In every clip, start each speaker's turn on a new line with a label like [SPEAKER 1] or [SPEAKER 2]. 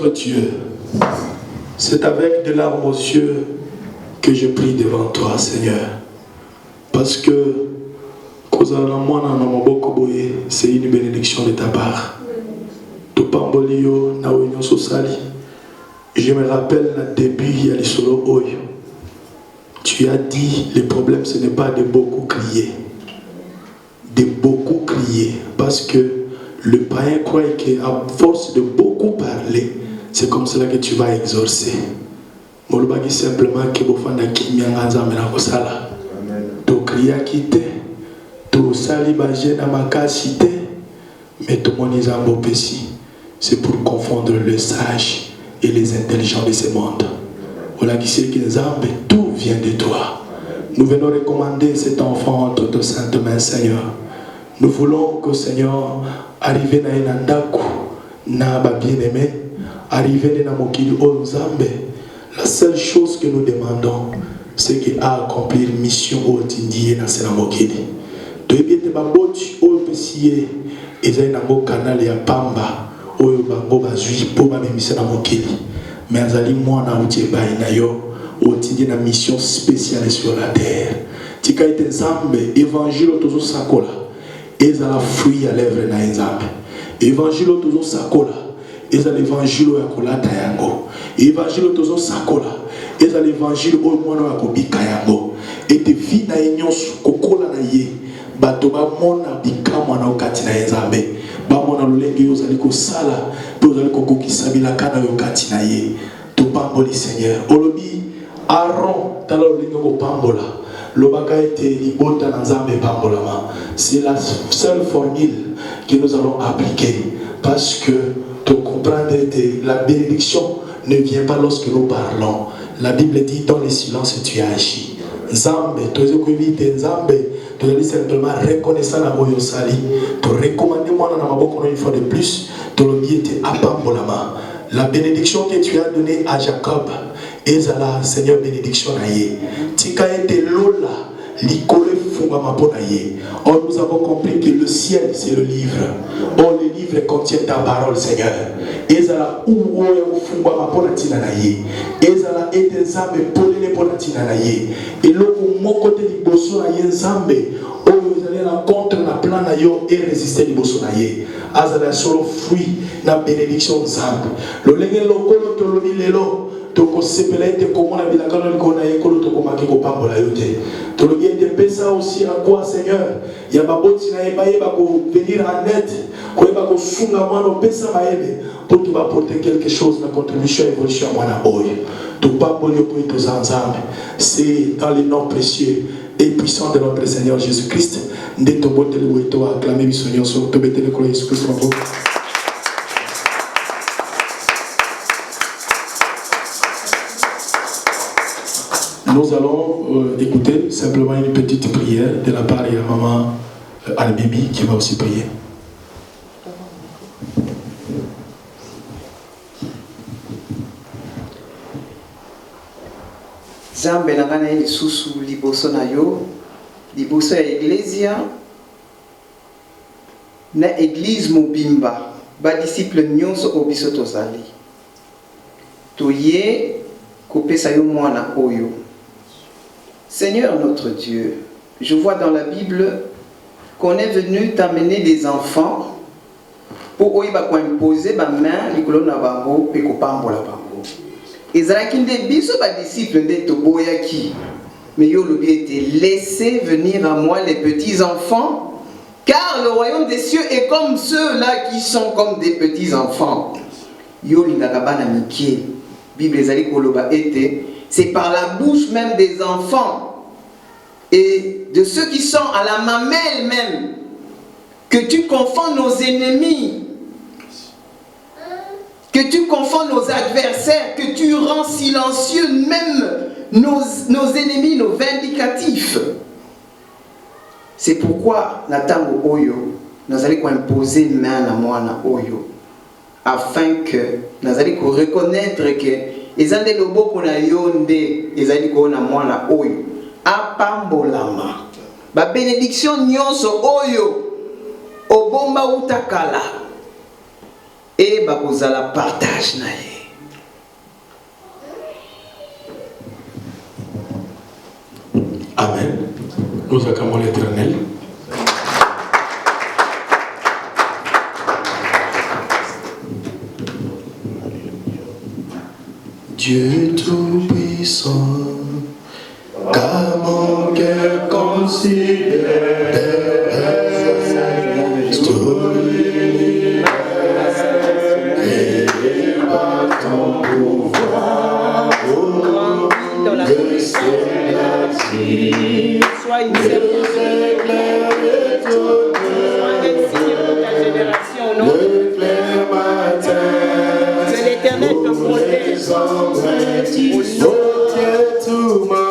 [SPEAKER 1] notre Dieu, c'est avec des larmes aux yeux que je prie devant toi, Seigneur. Parce que c'est une bénédiction de ta part. Je me rappelle le début, il y a les solos Oyo. Tu as dit, le problème ce n'est pas de beaucoup crier. De beaucoup crier. Parce que le païen croit qu'à force de beaucoup parler, c'est comme cela que tu vas exaucer. Molobaki simplement que bofanda kimyangaza mena kosala. To kriya kite, to sali baje na makasi te, mais to moniza mbopesi. C'est pour confondre les sages et les intelligents de ce monde. Voilà qui sait que Nzambe, tout vient de toi. Nous venons recommander cet enfant entre tes saintes mains, Seigneur. Nous voulons que, Seigneur, arriver na inandaku na ba bien-aimé, arriver na mokili o Nzambe. La seule chose que nous demandons, c'est qu'il a accompli une mission au Tindie na sena mokili. To ebite baboti o pesiye ezali na mo canal ya pamba oyo bango bazui po ba memisa na mokili. Mais azali mwana utie bai na yo o Tindie na mission spéciale sur la terre. Tika ete Nzambe évangile tozo sakola. Ezala fruit à lèvres na Nzambe. Évangile tozo sakola. Ezala évangile ya kolata yango. Évangile tozo sakola. Ezala évangile o mwana ya kobika yango. Ete vi na nyonso kokola na ye. Bato ba mona bikamwa na okati na Nzambe. Ba mona lolenge yo zali ko sala, to zali ko kokisa bilaka na yo kati na ye. To pamboli Seigneur. Olobi Aaron tala lolenge ko pambola. C'est la seule formule que nous allons appliquer parce que tu comprends que la bénédiction ne vient pas lorsque nous parlons. La Bible dit dans le silence tu agis. Nzambe, tu es Nzambe, tu es simplement reconnaissant la moyo sali. Tu recommandes moi dans ma bouche une fois de plus. Tu le dis te apambolama. La bénédiction que tu as donnée à Jacob. Ezala Seigneur bénédiction naïe. Tika ete lola likole funga maponaïe. Or nous avons compris que le ciel c'est le livre. Or le livre contient ta parole Seigneur. Ezala ou oya funga maponatina naïe. Ezala ete Nzambe polele ponatina naïe. Et loko mokote liboso naïe Nzambe. Oyo ezali na contre na plan na yo et résister liboso naïe. Azala solo fruit na bénédiction Nzambe. Lo lenge lokolo tolobi lelo. Toko sepelete komona bilakano likona ekolo toko makiko pambola yote. Tolo yete pesa aussi à quoi Seigneur? Ya baboti na eba yeba ko venir en aide, ko eba ko sunga mano pesa maebe pour tu vas porter quelque chose na contribution évolution mwana oyo. To pambolo pour to Nzambe. C'est dans le nom précieux et puissant de notre Seigneur Jésus-Christ. Nde to botele weto acclamer bisonyo so to betele ko Jésus-Christ mako. Nous allons écouter simplement une petite prière de la part de maman Albibi qui va aussi prier.
[SPEAKER 2] Zambe na ngana lisusu liboso na yo, liboso ya Iglesia, na Église mobimba, ba disciple nyonso obiso tozali. Toye kopesa yo mwana oyo. Seigneur notre Dieu, je vois dans la Bible qu'on est venu t'amener des enfants pour imposer ma main, likolo na bango, et kopambola bango. Ezalaki nde biso ba disciples nde toboyaki. Mais yo lobi était laissez venir à moi les petits enfants, car le royaume des cieux est comme ceux-là qui sont comme des petits enfants. Yo lingaka bana mikie. Bible ezali koloba était c'est par la bouche même des enfants et de ceux qui sont à la mamelle même que tu confonds nos ennemis, que tu confonds nos adversaires, que tu rends silencieux même nos ennemis, nos vindicatifs. C'est pourquoi Natango Oyo, nous allons imposer main à moi na Oyo, afin que nous allons reconnaître que ezande loboko na yonde ezali ko na mwana oyo apambolama ba bénédiction nyonso oyo obomba utakala et ba kozala partage na ye
[SPEAKER 1] Amen. Nous acclamons l'Éternel. Dieu tout-puissant, car mon cœur considère tout l'univers créé par ton pouvoir.
[SPEAKER 2] Dans la commission, sois une éclair sois un signe pour ta génération au nom de l'Éternel te protège au nom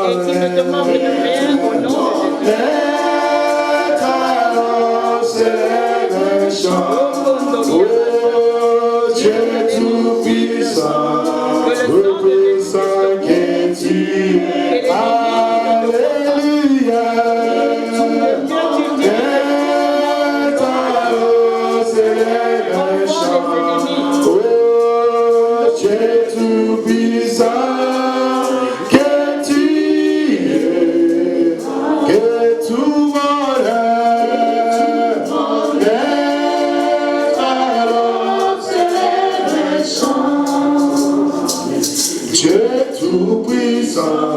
[SPEAKER 2] et qu'il ne te manque de rien au nom de Jésus.
[SPEAKER 1] Dieu tout-puissant, tout-puissant que tu es. Alléluia. Dieu tout-puissant que tu es, que tout mon âme est alors célèbre chant. Dieu tout-puissant,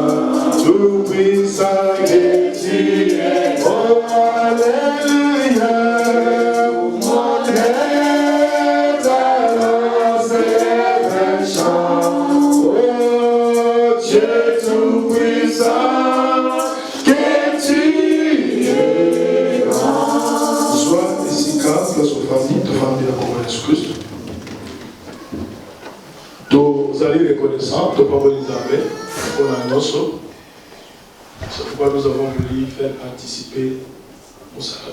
[SPEAKER 1] tout-puissant que tu es, oh alléluia. Mon est alors célèbre chant. Oh Dieu tout-puissant que tu es. Sois efficace dans sa famille, ta famille la commun Jésus-Christ. Vous allez reconnaissant, tu pas les amis, on a un osso. C'est pourquoi nous avons voulu faire participer